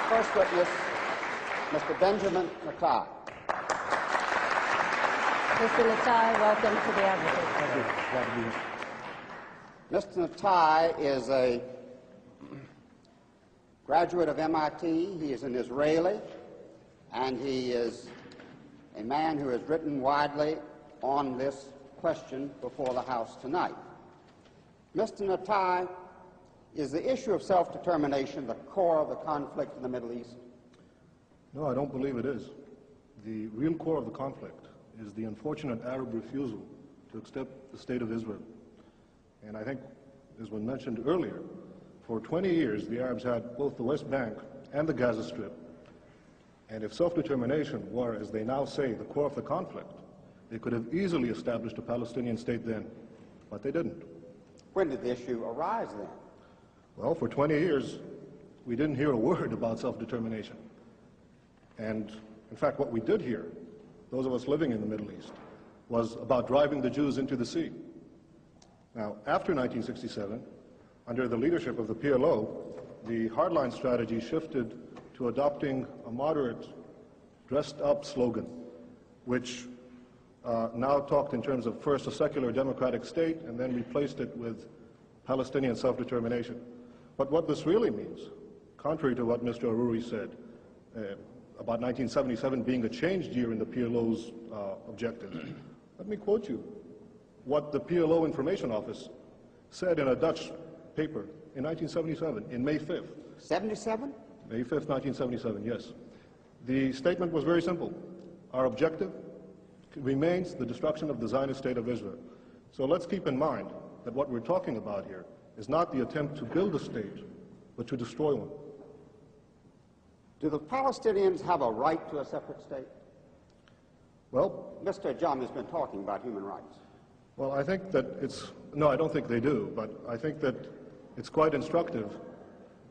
First witness, Mr. Binьямин Netanyahhu. Mr. Nitai, welcome to the Advocate. Mr. Nitai is a graduate of MIT. He is an Israeli, and he is a man who has written widely on this question before the House tonight. Mr. Nitai, is the issue of self-determination the core of the conflict in the Middle East? No, I don't believe it is. The real core of the conflict is the unfortunate Arab refusal to accept the state of Israel. And I think, as was mentioned earlier, for 20 years the Arabs had both the West Bank and the Gaza Strip. And if self-determination were, as they now say, the core of the conflict, they could have easily established a Palestinian state then, but they didn't. When did the issue arise then? Well, for 20 years, we didn't hear a word about self-determination. And in fact, what we did hear, those of us living in the Middle East, was about driving the Jews into the sea. Now, after 1967, under the leadership of the PLO, the hardline strategy shifted to adopting a moderate, dressed-up slogan, which now talked in terms of first a secular democratic state and then replaced it with Palestinian self-determination. But what this really means, contrary to what Mr. Aruri said, about 1977 being a changed year in the PLO's objectives, let me quote you what the PLO Information Office said in a Dutch paper in 1977, in May 5th. 77? May 5th, 1977, yes. The statement was very simple. Our objective remains the destruction of the Zionist state of Israel. So let's keep in mind that what we're talking about here is not the attempt to build a state, but to destroy one. Do the Palestinians have a right to a separate state? Well, Mr. Jam has been talking about human rights. Well, I think that no, I don't think they do, but I think that it's quite instructive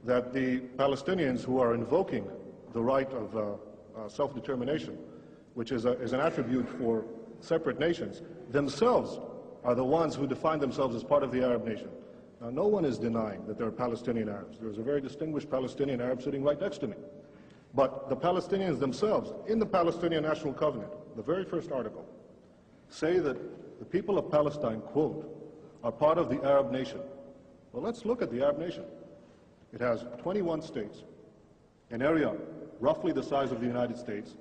that the Palestinians who are invoking the right of self-determination, which is an attribute for separate nations, themselves are the ones who define themselves as part of the Arab nation. Now, no one is denying that there are Palestinian Arabs. There's a very distinguished Palestinian Arab sitting right next to me. But the Palestinians themselves, in the Palestinian National Covenant, the very first article, say that the people of Palestine, quote, are part of the Arab nation. Well, let's look at the Arab nation. It has 21 states, an area roughly the size of the United States,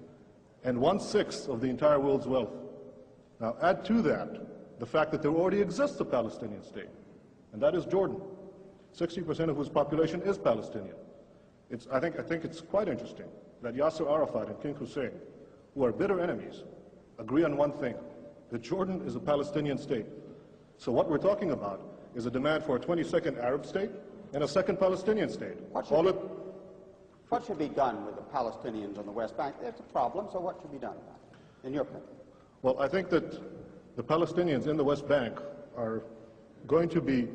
and 1/6 of the entire world's wealth. Now, add to that the fact that there already exists a Palestinian state, and that is Jordan, 60% of whose population is Palestinian. I think it's quite interesting that Yasser Arafat and King Hussein, who are bitter enemies, agree on one thing, that Jordan is a Palestinian state. So what we're talking about is a demand for a 22nd Arab state and a second Palestinian state. What should be done with the Palestinians on the West Bank? There's a problem, so what should be done about it, in your opinion? Well, I think that the Palestinians in the West Bank are going to be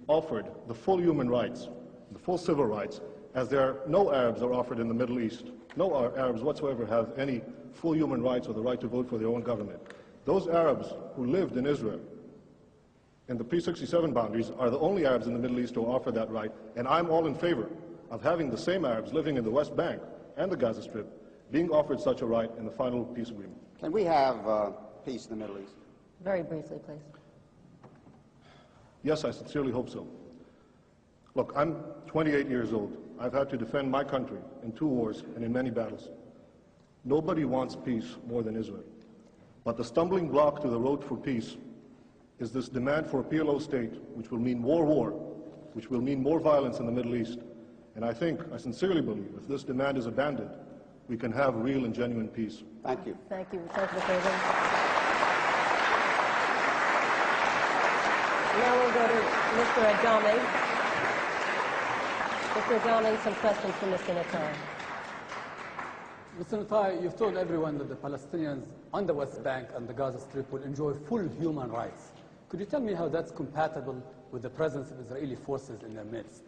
offered the full human rights, the full civil rights, as no Arabs are offered in the Middle East. No Arabs whatsoever have any full human rights or the right to vote for their own government. Those Arabs who lived in Israel in the pre-67 boundaries are the only Arabs in the Middle East who offer that right, and I'm all in favor of having the same Arabs living in the West Bank and the Gaza Strip being offered such a right in the final peace agreement. Can we have peace in the Middle East? Very briefly, please. Yes, I sincerely hope so. Look, I'm 28 years old. I've had to defend my country in 2 wars and in many battles. Nobody wants peace more than Israel. But the stumbling block to the road for peace is this demand for a PLO state, which will mean more war, which will mean more violence in the Middle East. And I sincerely believe, if this demand is abandoned, we can have real and genuine peace. Thank you. Thank you. Thank you, President. Now we'll go to Mr. Adjami. Mr. Adjami, some questions for Mr. Nitai. Mr. Nitai, you've told everyone that the Palestinians on the West Bank and the Gaza Strip will enjoy full human rights. Could you tell me how that's compatible with the presence of Israeli forces in their midst?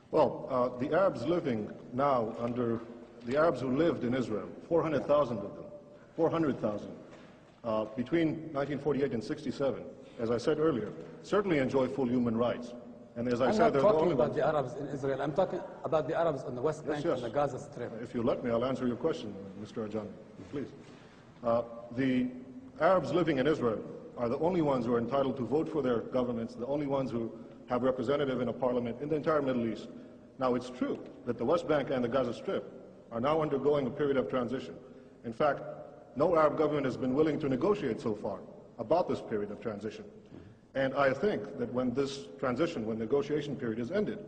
Well, the Arabs living now the Arabs who lived in Israel, 400,000 of them, 400,000, between 1948 and 67, as I said earlier, certainly enjoy full human rights. And as I I'm said, not they're the talking only about ones. the Arabs in Israel. I'm talking about the Arabs on the West Bank Yes. and the Gaza Strip. If you let me, I'll answer your question, Mr. Ajami, please. The Arabs living in Israel are the only ones who are entitled to vote for their governments, the only ones who have representative in a parliament in the entire Middle East. Now, it's true that the West Bank and the Gaza Strip are now undergoing a period of transition. In fact, no Arab government has been willing to negotiate so far about this period of transition. And I think that when this transition, when negotiation period is ended,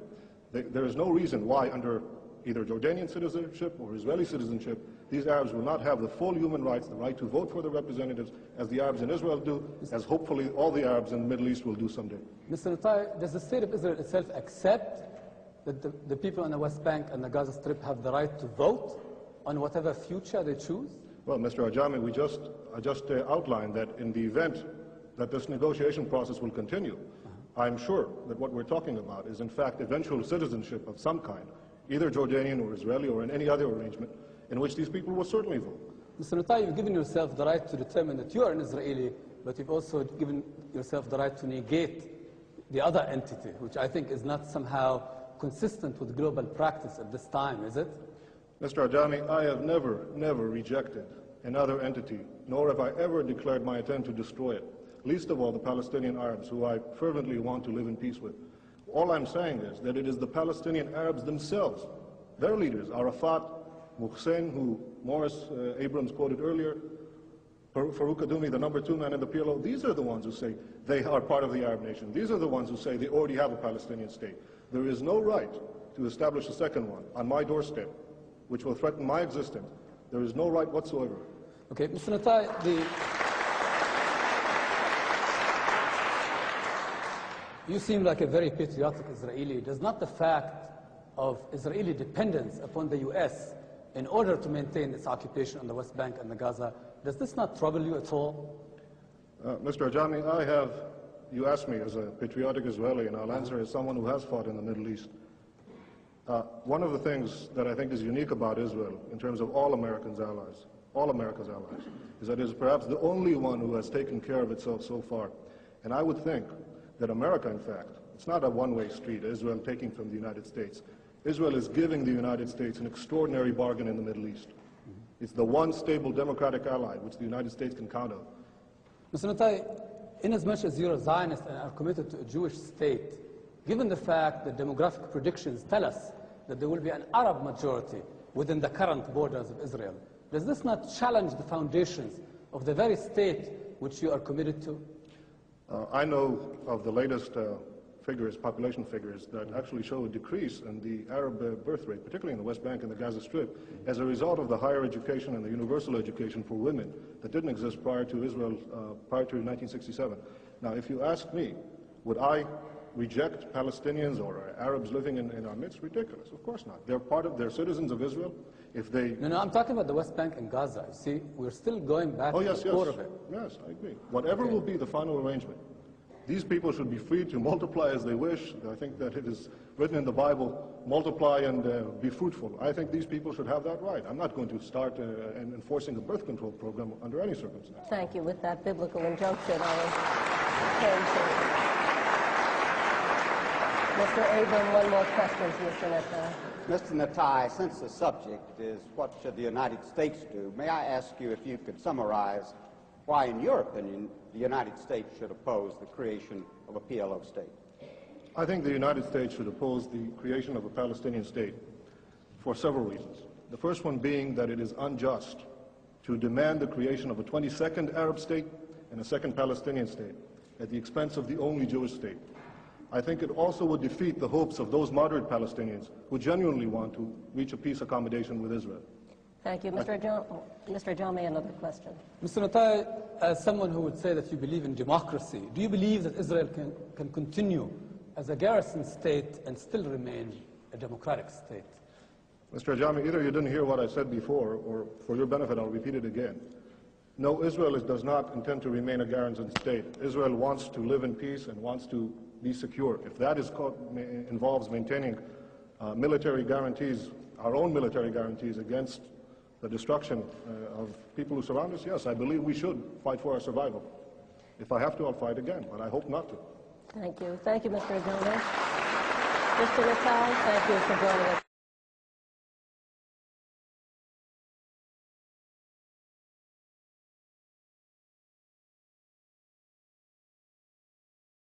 there is no reason why under either Jordanian citizenship or Israeli citizenship, these Arabs will not have the full human rights, the right to vote for their representatives, as the Arabs in Israel do, as hopefully all the Arabs in the Middle East will do someday. Mr. Nitai, does the state of Israel itself accept that the people on the West Bank and the Gaza Strip have the right to vote on whatever future they choose? Well, Mr. Ajami, I just outlined that in the event that this negotiation process will continue, I'm sure that what we're talking about is in fact eventual citizenship of some kind, either Jordanian or Israeli or in any other arrangement, in which these people will certainly vote. Mr. Nitai, you've given yourself the right to determine that you are an Israeli, but you've also given yourself the right to negate the other entity, which I think is not somehow consistent with global practice at this time, is it? Mr. Ajami, I have never rejected another entity, nor have I ever declared my intent to destroy it, least of all the Palestinian Arabs, who I fervently want to live in peace with. All I'm saying is that it is the Palestinian Arabs themselves, their leaders, Arafat, Muhsin, who Morris Abrams quoted earlier, Farouk Kadumi, the number 2 man in the PLO, these are the ones who say they are part of the Arab nation. These are the ones who say they already have a Palestinian state. There is no right to establish a second one on my doorstep, which will threaten my existence. There is no right whatsoever. Okay, Mr. Nitai, you seem like a very patriotic Israeli. Does not the fact of Israeli dependence upon the U.S. in order to maintain its occupation on the West Bank and the Gaza, does this not trouble you at all? Mr. Ajami, you asked me as a patriotic Israeli, and I'll answer as someone who has fought in the Middle East. One of the things that I think is unique about Israel, in terms of all America's allies, is that it is perhaps the only one who has taken care of itself so far. And I would think that America, in fact, it's not a one-way street, Israel taking from the United States. Israel is giving the United States an extraordinary bargain in the Middle East. It's the one stable democratic ally which the United States can count on. Mr. Nitai, inasmuch as you're a Zionist and are committed to a Jewish state, given the fact that demographic predictions tell us that there will be an Arab majority within the current borders of Israel, does this not challenge the foundations of the very state which you are committed to? I know of the latest population figures, that actually show a decrease in the Arab birth rate, particularly in the West Bank and the Gaza Strip, as a result of the higher education and the universal education for women that didn't exist prior to Israel, prior to 1967. Now, if you ask me, would I reject Palestinians or Arabs living in our midst? Ridiculous. Of course not. They're citizens of Israel. If they... No, I'm talking about the West Bank and Gaza. You see, we're still going back to the core of it. Yes, I agree. Whatever will be the final arrangement, these people should be free to multiply as they wish. I think that it is written in the Bible, multiply and be fruitful. I think these people should have that right. I'm not going to start enforcing a birth control program under any circumstance. Thank you. With that biblical injunction, I will turn to Mr. Abram. One more question to Mr. Nitai. Mr. Nitai, since the subject is what should the United States do, may I ask you if you could summarize why, in your opinion, the United States should oppose the creation of a PLO state? I think the United States should oppose the creation of a Palestinian state for several reasons. The first one being that it is unjust to demand the creation of a 22nd Arab state and a second Palestinian state at the expense of the only Jewish state. I think it also would defeat the hopes of those moderate Palestinians who genuinely want to reach a peace accommodation with Israel. Thank you. Mr. Ajami, another question. Mr. Nitai, as someone who would say that you believe in democracy, do you believe that Israel can continue as a garrison state and still remain a democratic state? Mr. Ajami, either you didn't hear what I said before, or for your benefit, I'll repeat it again. No, Israel does not intend to remain a garrison state. Israel wants to live in peace and wants to be secure. If that involves maintaining military guarantees, our own military guarantees against the destruction of people who surround us, yes, I believe we should fight for our survival. If I have to, I'll fight again, but I hope not to. Thank you. Thank you, Mr. Ajami. Mr. Nitai, thank you for joining us.